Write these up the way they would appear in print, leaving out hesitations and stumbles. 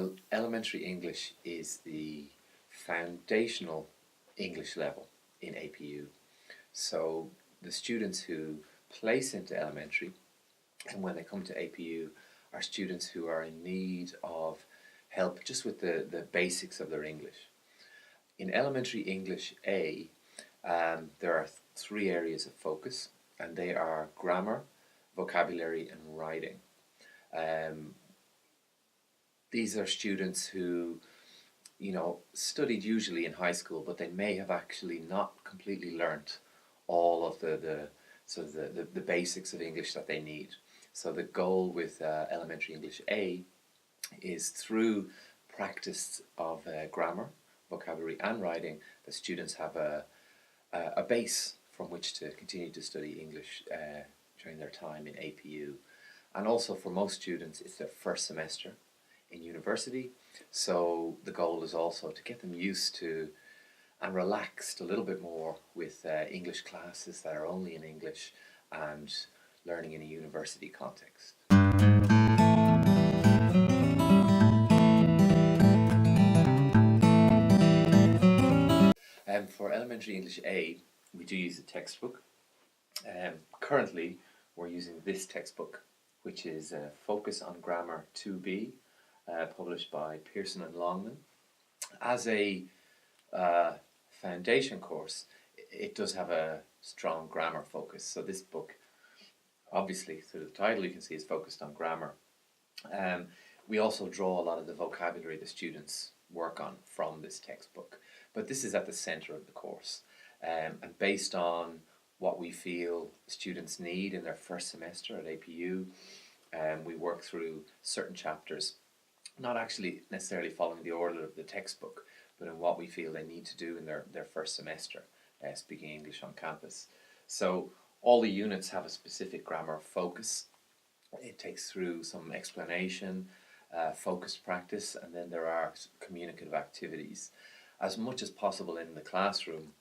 Well, elementary English is the foundational English level in APU. So the students who place into elementary and when they come to APU are students who are in need of help just with the basics of their English. In elementary English A, there are three areas of focus, and they are grammar, vocabulary, and writing. Um, these are students who, studied usually in high school, but they may have actually not completely learnt all of the sort of the basics of English that they need. So the goal with elementary English A is through practice of grammar, vocabulary, and writing, the students have a base from which to continue to study English during their time in APU. And also for most students, it's their first semester in university. So the goal is also to get them used to and relaxed a little bit more with English classes that are only in English and learning in a university context. For elementary English A, we do use a textbook. Currently, we're using this textbook, which is Focus on Grammar 2B, published by Pearson and Longman. As a foundation course, it does have a strong grammar focus. So this book, obviously, through the title, you can see is focused on grammar. We also draw a lot of the vocabulary the students work on from this textbook. But this is at the centre of the course. And based on what we feel students need in their first semester at APU, we work through certain chapters, not actually necessarily following the order of the textbook, but in what we feel they need to do in their first semester, speaking English on campus. So all the units have a specific grammar focus. It takes through some explanation, focused practice, and then there are communicative activities. As much as possible in the classroom,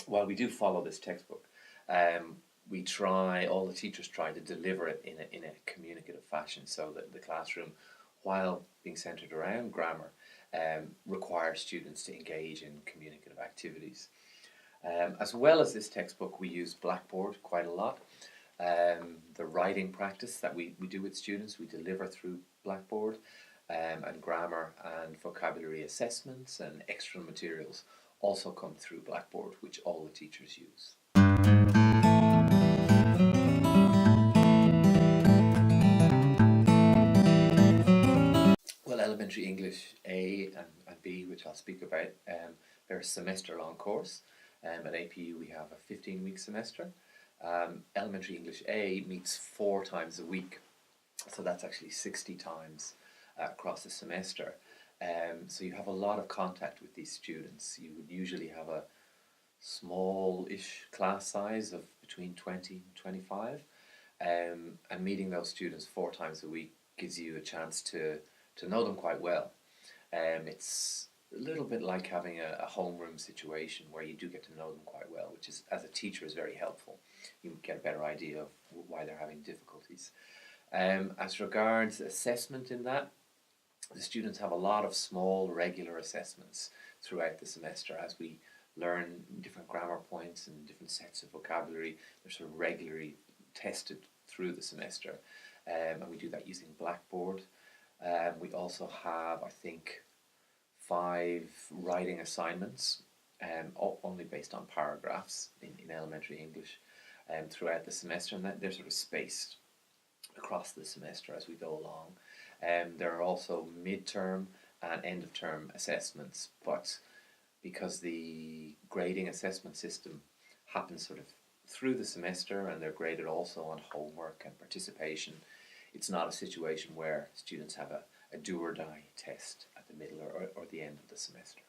while we do follow this textbook, all the teachers try to deliver it in a communicative fashion, so that the classroom, while being centered around grammar, requires students to engage in communicative activities. As well as this textbook, we use Blackboard quite a lot. The writing practice that we do with students, we deliver through Blackboard, and grammar and vocabulary assessments and extra materials also come through Blackboard, which all the teachers use. Well, elementary English A and B, which I'll speak about, they're a semester-long course. At APU we have a 15-week semester. Elementary English A meets 4 times a week, so that's actually 60 times across the semester. So you have a lot of contact with these students. You would usually have a small-ish class size of between 20 and 25, and meeting those students 4 times a week gives you a chance to know them quite well. It's a little bit like having a homeroom situation where you do get to know them quite well, which is, as a teacher, is very helpful. You get a better idea of why they're having difficulties. As regards assessment in that, the students have a lot of small regular assessments throughout the semester as we learn different grammar points and different sets of vocabulary. They're sort of regularly tested through the semester, and we do that using Blackboard. We also have, I think, 5 writing assignments, only based on paragraphs in elementary English, throughout the semester, and they're sort of spaced across the semester as we go along. There are also midterm and end of term assessments, but because the grading assessment system happens sort of through the semester and they're graded also on homework and participation, it's not a situation where students have a do or die test at the middle or the end of the semester.